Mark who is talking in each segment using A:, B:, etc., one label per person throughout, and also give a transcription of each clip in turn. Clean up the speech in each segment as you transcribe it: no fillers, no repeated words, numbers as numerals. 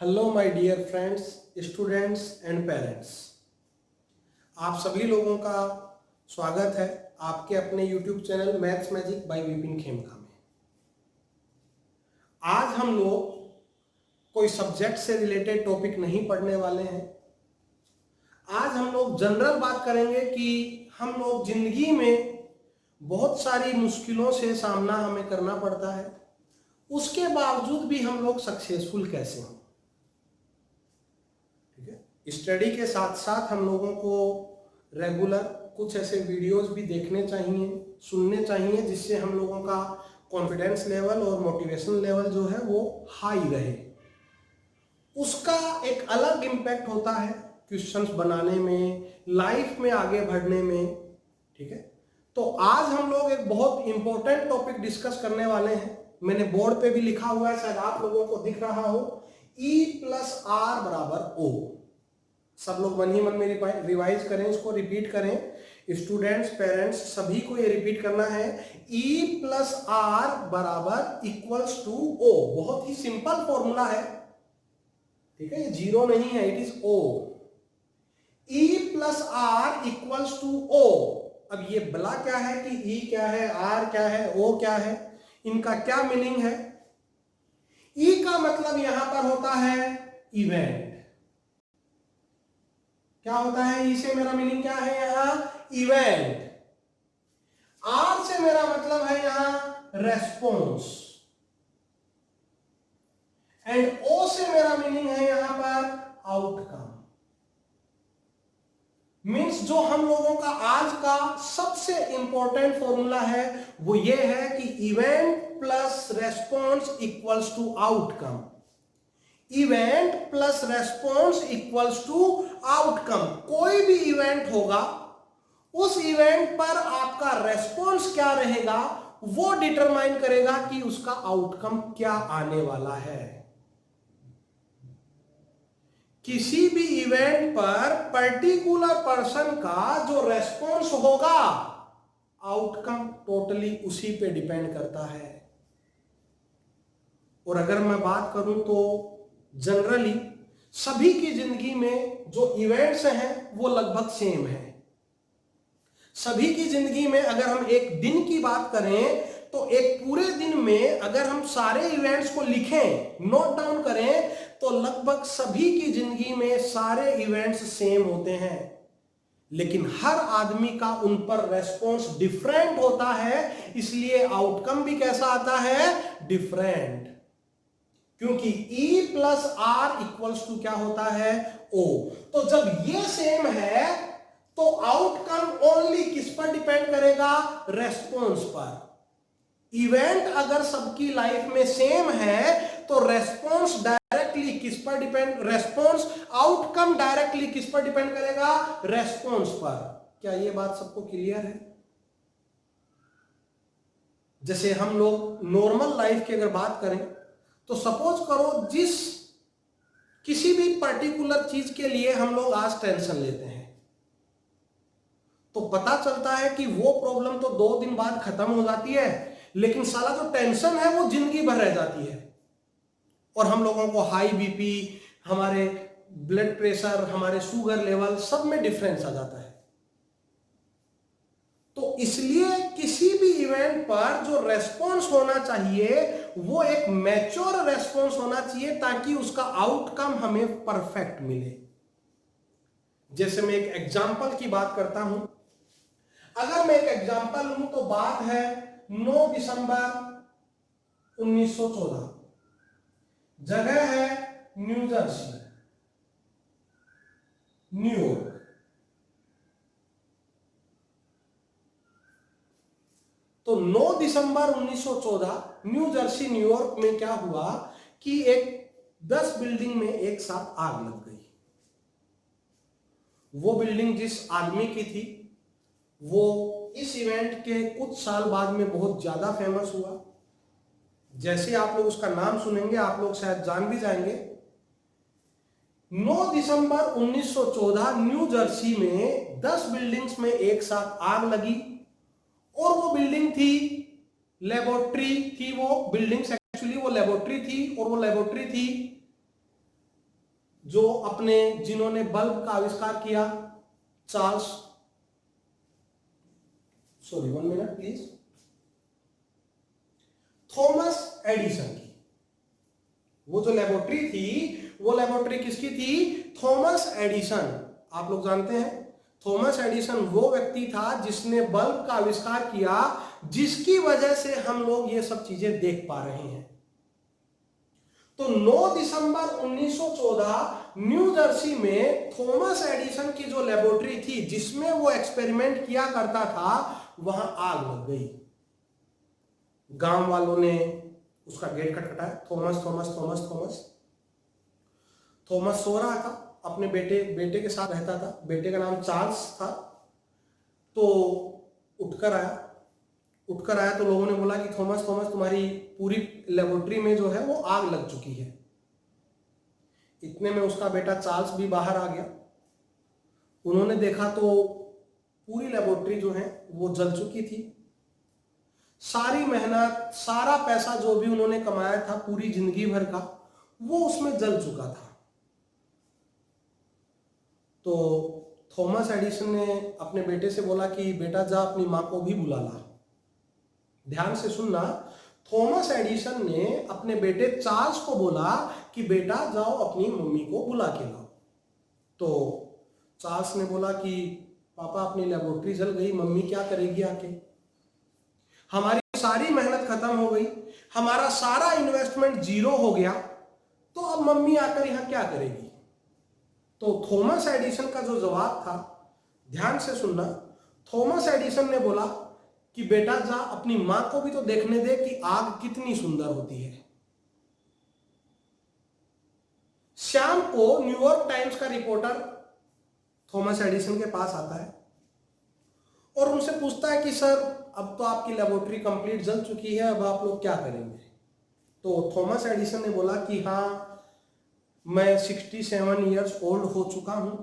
A: Hello my dear friends, students and parents. आप सभी लोगों का स्वागत है आपके अपने YouTube channel maths magic by Vipin Khemka में। आज हम लोग कोई सब्जेक्ट से रिलेटेड टॉपिक नहीं पढ़ने वाले हैं। आज हम लोग जनरल बात करेंगे कि हम लोग जिंदगी में बहुत सारी मुश्किलों से सामना हमें करना पड़ता है, उसके बावजूद भी हम लोग सक्सेसफुल कैसे हों। स्टडी के साथ साथ हम लोगों को रेगुलर कुछ ऐसे वीडियोस भी देखने चाहिए, सुनने चाहिए, जिससे हम लोगों का कॉन्फिडेंस लेवल और मोटिवेशन लेवल जो है वो हाई रहे। उसका एक अलग इम्पैक्ट होता है क्वेश्चंस बनाने में, लाइफ में आगे बढ़ने में। ठीक है, तो आज हम लोग एक बहुत इंपॉर्टेंट टॉपिक डिस्कस करने वाले हैं। मैंने बोर्ड पे भी लिखा हुआ है, शायद आप लोगों को दिख रहा हो, E+R = O। सब लोग मन ही मन में रिवाइज करें, इसको रिपीट करें। स्टूडेंट्स, पेरेंट्स, सभी को ये रिपीट करना है। E+R = O। बहुत ही सिंपल फॉर्मूला है, ठीक है, ये जीरो नहीं है, it is O। E+R = O। अब ये बला क्या है कि E क्या है, R क्या है, O क्या है, इनका क्या मीनिंग है। E का मतलब यहां पर होता है इवेंट। क्या होता है ई से, मेरा मीनिंग क्या है यहां, इवेंट। आर से मेरा मतलब है यहां रेस्पॉन्स, एंड ओ से मेरा मीनिंग है यहां पर आउटकम। मींस जो हम लोगों का आज का सबसे इंपॉर्टेंट फॉर्मूला है वो ये है कि event plus response equals to outcome. Event plus response equals to outcome. कोई भी इवेंट होगा, उस इवेंट पर आपका रेस्पॉन्स क्या रहेगा वो डिटरमाइन करेगा कि उसका आउटकम क्या आने वाला है। किसी भी इवेंट पर पर्टिकुलर पर्सन का जो रेस्पॉन्स होगा, आउटकम टोटली उसी पे डिपेंड करता है। और अगर मैं बात करूं तो जनरली सभी की जिंदगी में जो इवेंट्स हैं वो लगभग सेम है। सभी की जिंदगी में अगर हम एक दिन की बात करें तो एक पूरे दिन में अगर हम सारे इवेंट्स को लिखें, नोट डाउन करें, तो लगभग सभी की जिंदगी में सारे इवेंट्स सेम होते हैं। लेकिन हर आदमी का उन पर रेस्पॉन्स डिफरेंट होता है, इसलिए आउटकम भी कैसा आता है, डिफरेंट। क्योंकि E+R = क्या होता है, O। तो जब ये सेम है तो आउटकम ओनली किस पर डिपेंड करेगा, रेस्पॉन्स पर। इवेंट अगर सबकी लाइफ में सेम है तो रेस्पॉन्स डायरेक्टली किस पर डिपेंड, रेस्पॉन्स, आउटकम डायरेक्टली किस पर डिपेंड करेगा, रेस्पॉन्स पर। क्या ये बात सबको क्लियर है। जैसे हम लोग नॉर्मल लाइफ की अगर बात करें तो सपोज करो किसी भी पर्टिकुलर चीज के लिए हम लोग आज टेंशन लेते हैं, तो पता चलता है कि वो प्रॉब्लम तो 2 दिन बाद खत्म हो जाती है, लेकिन साला जो टेंशन है वो जिंदगी भर रह जाती है। और हम लोगों को हाई बीपी, हमारे ब्लड प्रेशर, हमारे शुगर लेवल, सब में डिफरेंस आ जाता है। तो इसलिए किसी भी इवेंट पर जो रेस्पॉन्स होना चाहिए वो एक मैच्योर रेस्पॉन्स होना चाहिए, ताकि उसका आउटकम हमें परफेक्ट मिले। जैसे मैं एक एग्जांपल की बात करता हूं, अगर मैं एक एग्जांपल लूं तो बात है 9 दिसंबर 1914, जगह है न्यू जर्सी, न्यूयॉर्क। तो 9 दिसंबर 1914 न्यू जर्सी, न्यूयॉर्क में क्या हुआ कि एक 10 बिल्डिंग में एक साथ आग लग गई। वो बिल्डिंग जिस आदमी की थी वो इस इवेंट के कुछ साल बाद में बहुत ज्यादा फेमस हुआ। जैसे आप लोग उसका नाम सुनेंगे आप लोग शायद जान भी जाएंगे। 9 दिसंबर 1914 न्यू जर्सी में 10 बिल्डिंग्स में एक साथ आग लगी, और वो बिल्डिंग थी लेबोरेटरी थी। वो बिल्डिंग्स एक्चुअली वो लेबोरेटरी थी, और वो लेबोरेटरी थी जिन्होंने बल्ब का आविष्कार किया, Charles, sorry 1 minute please, Thomas Edison की। वो जो लेबोरेटरी थी, वो लेबोरेटरी किसकी थी? Thomas Edison. आप लोग जानते हैं थॉमस एडिसन वो व्यक्ति था जिसने बल्ब का आविष्कार किया, जिसकी वजह से हम लोग ये सब चीजें देख पा रहे हैं। तो 9 दिसंबर 1914 न्यू जर्सी में थॉमस एडिसन की जो लेबोरेटरी थी जिसमें वो एक्सपेरिमेंट किया करता था, वहां आग लग गई। गांव वालों ने उसका गेट खटखटाया, Thomas Thomas Thomas Thomas. Thomas सो रहा था, अपने बेटे के साथ रहता था, बेटे का नाम चार्ल्स था। तो उठकर आया तो लोगों ने बोला कि थॉमस तुम्हारी पूरी लेबोरेटरी में जो है वो आग लग चुकी है। इतने में उसका बेटा चार्ल्स भी बाहर आ गया। उन्होंने देखा तो पूरी लेबोरेटरी जो है वो जल चुकी थी। सारी मेहनत, सारा पैसा जो भी उन्होंने कमाया था पूरी जिंदगी भर का, वो उसमें जल चुका था। तो थॉमस एडिसन ने अपने बेटे से बोला कि बेटा जा अपनी मां को भी बुला ला। ध्यान से सुनना, थॉमस एडिसन ने अपने बेटे चार्ल्स को बोला कि बेटा जाओ अपनी मम्मी को बुला के लाओ। तो चार्ल्स ने बोला कि पापा अपनी लेबोरेटरी जल गई, मम्मी क्या करेगी आके, हमारी सारी मेहनत खत्म हो गई, हमारा सारा इन्वेस्टमेंट जीरो हो गया, तो अब मम्मी आकर यहां क्या करेगी। तो थॉमस एडिसन का जो जवाब था, ध्यान से सुनना, थॉमस एडिसन ने बोला कि बेटा जा अपनी मां को भी तो देखने दे कि आग कितनी सुंदर होती है। शाम को न्यूयॉर्क टाइम्स का रिपोर्टर थॉमस एडिसन के पास आता है और उनसे पूछता है कि सर अब तो आपकी लेबोरेटरी कंप्लीट जल चुकी है, अब आप लोग क्या करेंगे। तो थॉमस एडिसन ने बोला कि हाँ, मैं 67 इयर्स ओल्ड हो चुका हूं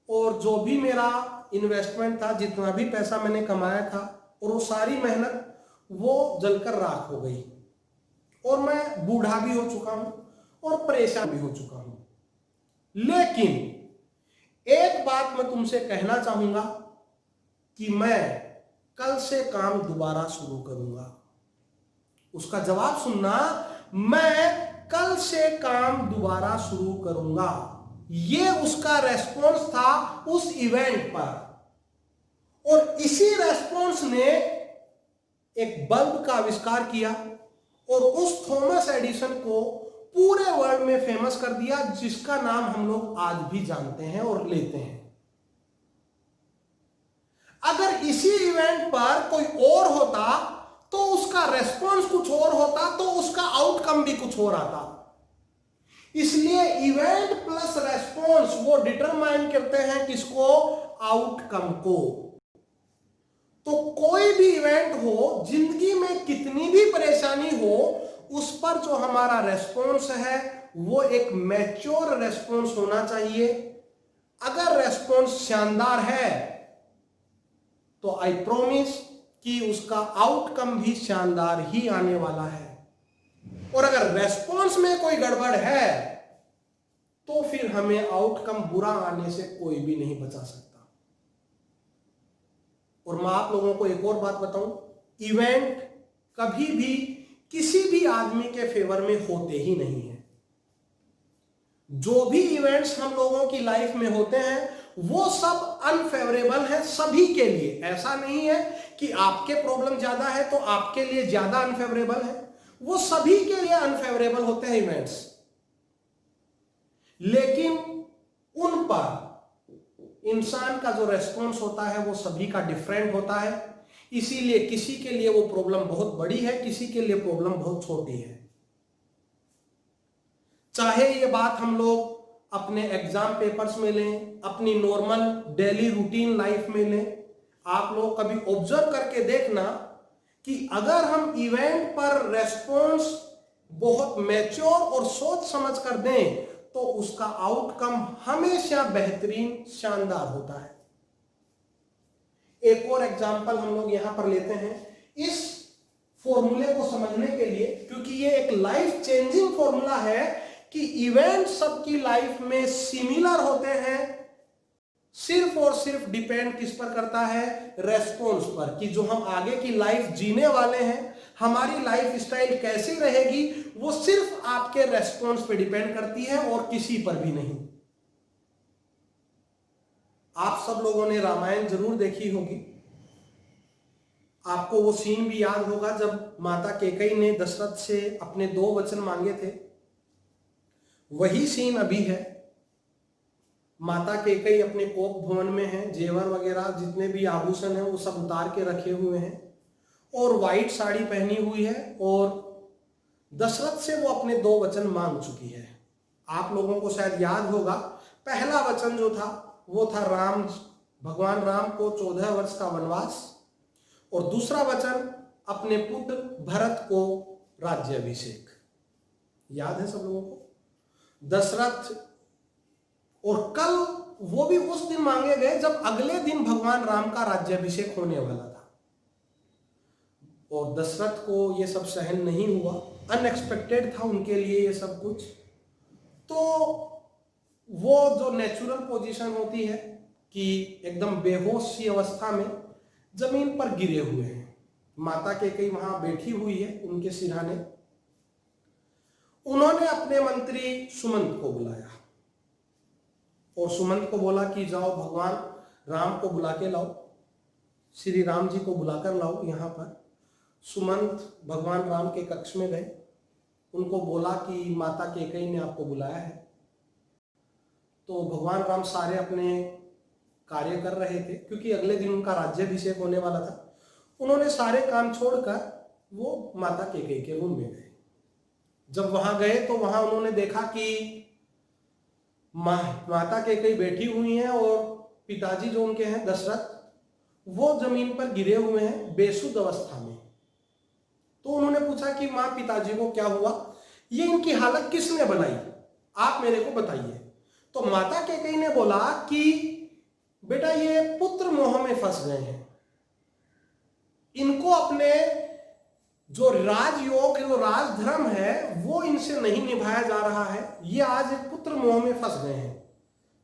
A: और जो भी मेरा इन्वेस्टमेंट था, जितना भी पैसा मैंने कमाया था, और वो सारी मेहनत वो जलकर राख हो गई, और मैं बूढ़ा भी हो चुका हूं और परेशान भी हो चुका हूं। लेकिन एक बात मैं तुमसे कहना चाहूंगा कि मैं कल से काम दोबारा शुरू करूंगा। उसका जवाब सुनना, मैं कल से काम दोबारा शुरू करूंगा। ये उसका रेस्पॉन्स था उस इवेंट पर, और इसी रेस्पॉन्स ने एक बल्ब का आविष्कार किया और उस थॉमस एडिसन को पूरे वर्ल्ड में फेमस कर दिया, जिसका नाम हम लोग आज भी जानते हैं और लेते हैं। अगर इसी इवेंट पर कोई और होता तो उसका रेस्पॉन्स कुछ और होता, तो उसका आउटकम भी कुछ और आता। इसलिए इवेंट प्लस रेस्पॉन्स वो डिटरमाइन करते हैं किसको? आउटकम को। तो कोई भी इवेंट हो, जिंदगी में कितनी भी परेशानी हो, उस पर जो हमारा रेस्पॉन्स है वो एक मैच्योर रेस्पॉन्स होना चाहिए। अगर रेस्पॉन्स शानदार है तो आई प्रॉमिस कि उसका आउटकम भी शानदार ही आने वाला है, और अगर रेस्पॉन्स में कोई गड़बड़ है तो फिर हमें आउटकम बुरा आने से कोई भी नहीं बचा सकता। और मैं आप लोगों को एक और बात बताऊं, इवेंट कभी भी किसी भी आदमी के फेवर में होते ही नहीं है। जो भी इवेंट्स हम लोगों की लाइफ में होते हैं वो सब अनफेवरेबल है सभी के लिए। ऐसा नहीं है कि आपके प्रॉब्लम ज्यादा है तो आपके लिए ज्यादा अनफेवरेबल है, वो सभी के लिए अनफेवरेबल होते हैं इवेंट्स। लेकिन उन पर इंसान का जो रेस्पॉन्स होता है वो सभी का डिफरेंट होता है। इसीलिए किसी के लिए वो प्रॉब्लम बहुत बड़ी है, किसी के लिए प्रॉब्लम बहुत छोटी है। चाहे ये बात हम लोग अपने एग्जाम पेपर्स में लें, अपनी नॉर्मल डेली रूटीन लाइफ में लें, आप लोग कभी ऑब्जर्व करके देखना कि अगर हम इवेंट पर रेस्पॉन्स बहुत मैच्योर और सोच समझ कर दें तो उसका आउटकम हमेशा बेहतरीन, शानदार होता है। एक और एग्जांपल हम लोग यहां पर लेते हैं इस फॉर्मूले को समझने के लिए, क्योंकि ये एक लाइफ चेंजिंग फॉर्मूला है कि इवेंट सबकी लाइफ में सिमिलर होते हैं, सिर्फ और सिर्फ डिपेंड किस पर करता है? रेस्पॉन्स पर, कि जो हम आगे की लाइफ जीने वाले हैं, हमारी लाइफ स्टाइल कैसी रहेगी, वो सिर्फ आपके रेस्पॉन्स पे डिपेंड करती है और किसी पर भी नहीं। आप सब लोगों ने रामायण जरूर देखी होगी। आपको वो सीन भी याद होगा जब माता कैकेयी ने दशरथ से अपने 2 वचन मांगे थे। वही सीन अभी है। माता कैकेयी अपने कोप भवन में है, जेवर वगैरह जितने भी आभूषण हैं वो सब उतार के रखे हुए हैं और व्हाइट साड़ी पहनी हुई है और दशरथ से वो अपने 2 वचन मांग चुकी है। आप लोगों को शायद याद होगा, पहला वचन जो था वो था भगवान राम को 14 वर्ष का वनवास, और दूसरा वचन अपने पुत्र भरत को राज्याभिषेक। याद है सब लोगों को? दशरथ, और कल वो भी उस दिन मांगे गए जब अगले दिन भगवान राम का राज्याभिषेक होने वाला था, और दशरथ को ये सब सहन नहीं हुआ। अनएक्सपेक्टेड था उनके लिए ये सब कुछ। तो वो जो नेचुरल पोजीशन होती है कि एकदम बेहोश सी अवस्था में जमीन पर गिरे हुए हैं, माता कैकेयी वहां बैठी हुई है उनके सिरहाने। उन्होंने अपने मंत्री सुमंत को बुलाया और सुमंत को बोला कि जाओ भगवान राम को बुला के लाओ, श्री राम जी को बुलाकर लाओ यहाँ पर। सुमंत भगवान राम के कक्ष में गए, उनको बोला कि माता कैकेयी ने आपको बुलाया है। तो भगवान राम सारे अपने कार्य कर रहे थे क्योंकि अगले दिन उनका राज्याभिषेक होने वाला था। उन्होंने सारे काम छोड़कर वो माता कैकेयी के रूम में गए। जब वहां गए तो वहां उन्होंने देखा कि माता कैकेयी बैठी हुई हैं और पिताजी जो उनके हैं दशरथ, वो जमीन पर गिरे हुए हैं बेसुध अवस्था में। तो उन्होंने पूछा कि मां, पिताजी को क्या हुआ, ये इनकी हालत किसने बनाई, आप मेरे को बताइए। तो माता कैकेयी ने बोला कि बेटा ये पुत्र मोह में फंस गए हैं, इनको अपने जो राजयोग, जो राजधर्म है वो इनसे नहीं निभाया जा रहा है, ये आज एक पुत्र मोह में फंस गए हैं।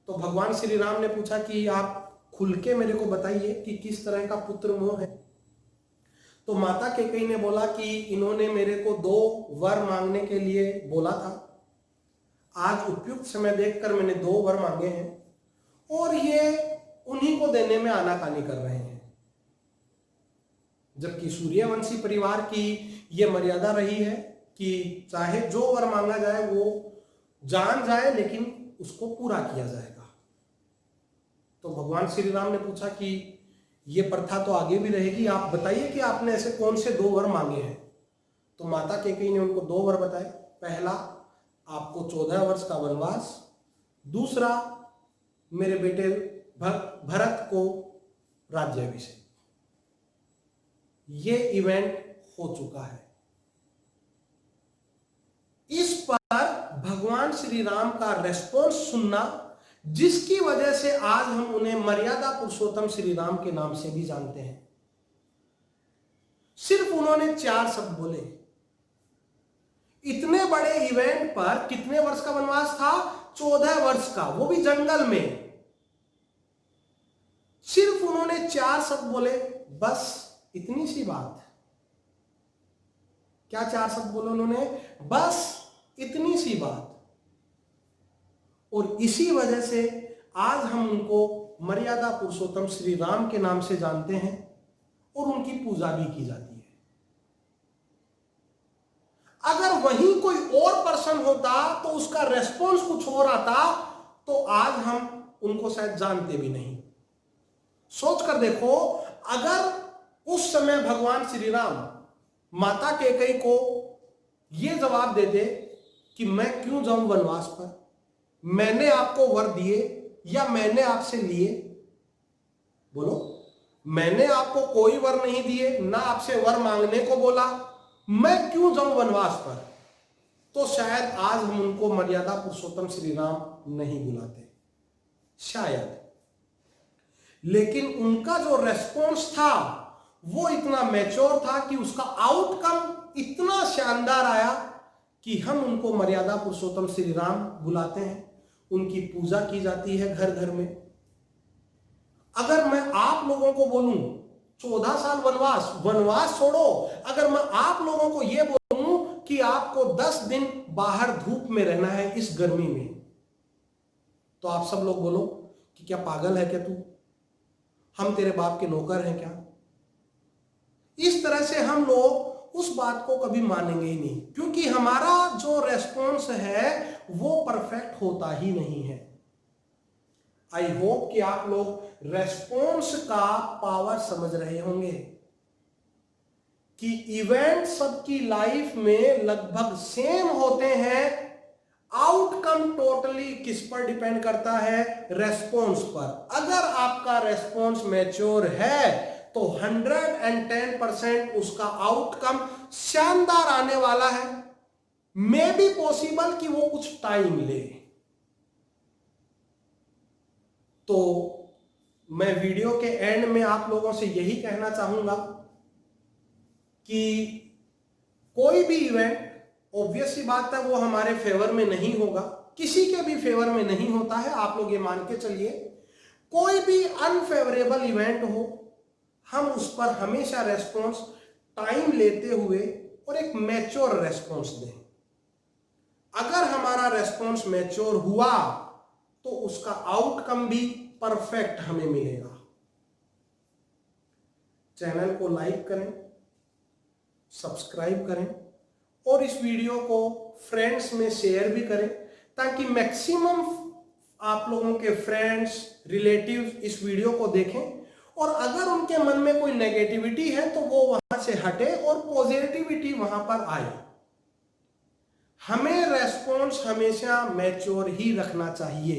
A: तो भगवान श्री राम ने पूछा कि आप खुल के मेरे को बताइए कि किस तरह का पुत्र मोह है। तो माता कैकेयी ने बोला कि इन्होंने मेरे को 2 वर मांगने के लिए बोला था, आज उपयुक्त समय देखकर मैंने 2 वर मांगे हैं और ये उन्हीं को देने में आनाकानी कर रहे हैं। जबकि सूर्यवंशी परिवार की यह मर्यादा रही है कि चाहे जो वर मांगा जाए वो जान जाए लेकिन उसको पूरा किया जाएगा। तो भगवान श्री राम ने पूछा कि ये प्रथा तो आगे भी रहेगी, आप बताइए कि आपने ऐसे कौन से 2 वर मांगे हैं। तो माता कैकेयी ने उनको 2 वर बताए। पहला, आपको 14 वर्ष का वनवास, दूसरा मेरे बेटे भरत को राज्याभिषेक। ये इवेंट हो चुका है। इस पर भगवान श्री राम का रेस्पॉन्स सुनना, जिसकी वजह से आज हम उन्हें मर्यादा पुरुषोत्तम श्री राम के नाम से भी जानते हैं। सिर्फ उन्होंने 4 शब्द बोले। इतने बड़े इवेंट पर कितने वर्ष का वनवास था? 14 वर्ष का, वो भी जंगल में। सिर्फ उन्होंने 4 शब्द बोले, बस इतनी सी बात। क्या 4 शब्द बोले उन्होंने? बस इतनी सी बात। और इसी वजह से आज हम उनको मर्यादा पुरुषोत्तम श्री राम के नाम से जानते हैं और उनकी पूजा भी की जाती है। अगर वहीं कोई और पर्सन होता तो उसका रेस्पॉन्स कुछ और आता तो आज हम उनको शायद जानते भी नहीं। सोच कर देखो, अगर उस समय भगवान श्री राम माता कैकेयी को यह जवाब देते कि मैं क्यों जाऊं वनवास पर, मैंने आपको वर दिए या मैंने आपसे लिए? बोलो, मैंने आपको कोई वर नहीं दिए, ना आपसे वर मांगने को बोला, मैं क्यों जाऊं वनवास पर? तो शायद आज हम उनको मर्यादा पुरुषोत्तम श्री राम नहीं बुलाते, शायद। लेकिन उनका जो रेस्पॉन्स था वो इतना मैच्योर था कि उसका आउटकम इतना शानदार आया कि हम उनको मर्यादा पुरुषोत्तम श्री राम बुलाते हैं, उनकी पूजा की जाती है घर घर में। अगर मैं आप लोगों को बोलूं 14 साल वनवास, वनवास छोड़ो, अगर मैं आप लोगों को यह बोलूं कि आपको 10 दिन बाहर धूप में रहना है इस गर्मी में, तो आप सब लोग बोलो कि क्या पागल है क्या तू, हम तेरे बाप के नौकर हैं क्या? इस तरह से हम लोग उस बात को कभी मानेंगे ही नहीं, क्योंकि हमारा जो रेस्पॉन्स है वो परफेक्ट होता ही नहीं है। आई होप कि आप लोग रेस्पॉन्स का पावर समझ रहे होंगे कि इवेंट सबकी लाइफ में लगभग सेम होते हैं, आउटकम टोटली किस पर डिपेंड करता है? रेस्पॉन्स पर। अगर आपका रेस्पॉन्स मैच्योर है तो 110% उसका आउटकम शानदार आने वाला है। मे बी पॉसिबल कि वो कुछ टाइम ले। तो मैं वीडियो के एंड में आप लोगों से यही कहना चाहूंगा कि कोई भी इवेंट, ऑब्वियस सी बात है, वो हमारे फेवर में नहीं होगा, किसी के भी फेवर में नहीं होता है। आप लोग ये मान के चलिए, कोई भी अनफेवरेबल इवेंट हो, हम उस पर हमेशा रेस्पॉन्स टाइम लेते हुए और एक मैच्योर रेस्पॉन्स दें। अगर हमारा रेस्पॉन्स मैच्योर हुआ तो उसका आउटकम भी परफेक्ट हमें मिलेगा। चैनल को लाइक करें, सब्सक्राइब करें और इस वीडियो को फ्रेंड्स में शेयर भी करें, ताकि मैक्सिमम आप लोगों के फ्रेंड्स, रिलेटिव्स इस वीडियो को देखें और अगर उनके मन में कोई नेगेटिविटी है तो वो वहां से हटे और पॉजिटिविटी वहां पर आए। हमें रेस्पॉन्स हमेशा मैच्योर ही रखना चाहिए।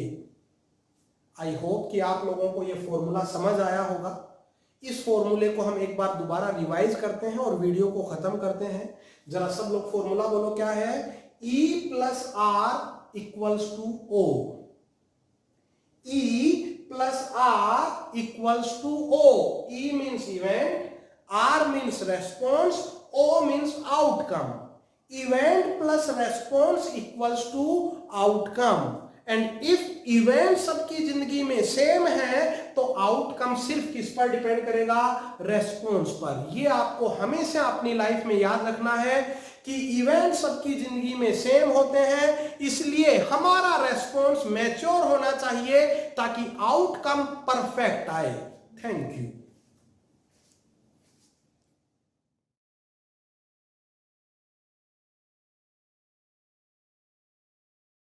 A: आई होप कि आप लोगों को यह फॉर्मूला समझ आया होगा। इस फॉर्मूले को हम एक बार दोबारा रिवाइज करते हैं और वीडियो को खत्म करते हैं। जरा सब लोग फॉर्मूला बोलो, क्या है? E plus R equals to O. E plus R equals to O. E means event, R means response, O means outcome. Event plus response equals to outcome. And if event सबकी जिंदगी में same है तो outcome सिर्फ किस पर depend करेगा? Response पर। ये आपको हमेशा अपनी लाइफ में याद रखना है कि इवेंट सबकी जिंदगी में सेम होते हैं, इसलिए हमारा रेस्पॉन्स मैच्योर होना चाहिए ताकि आउटकम परफेक्ट आए। Thank you.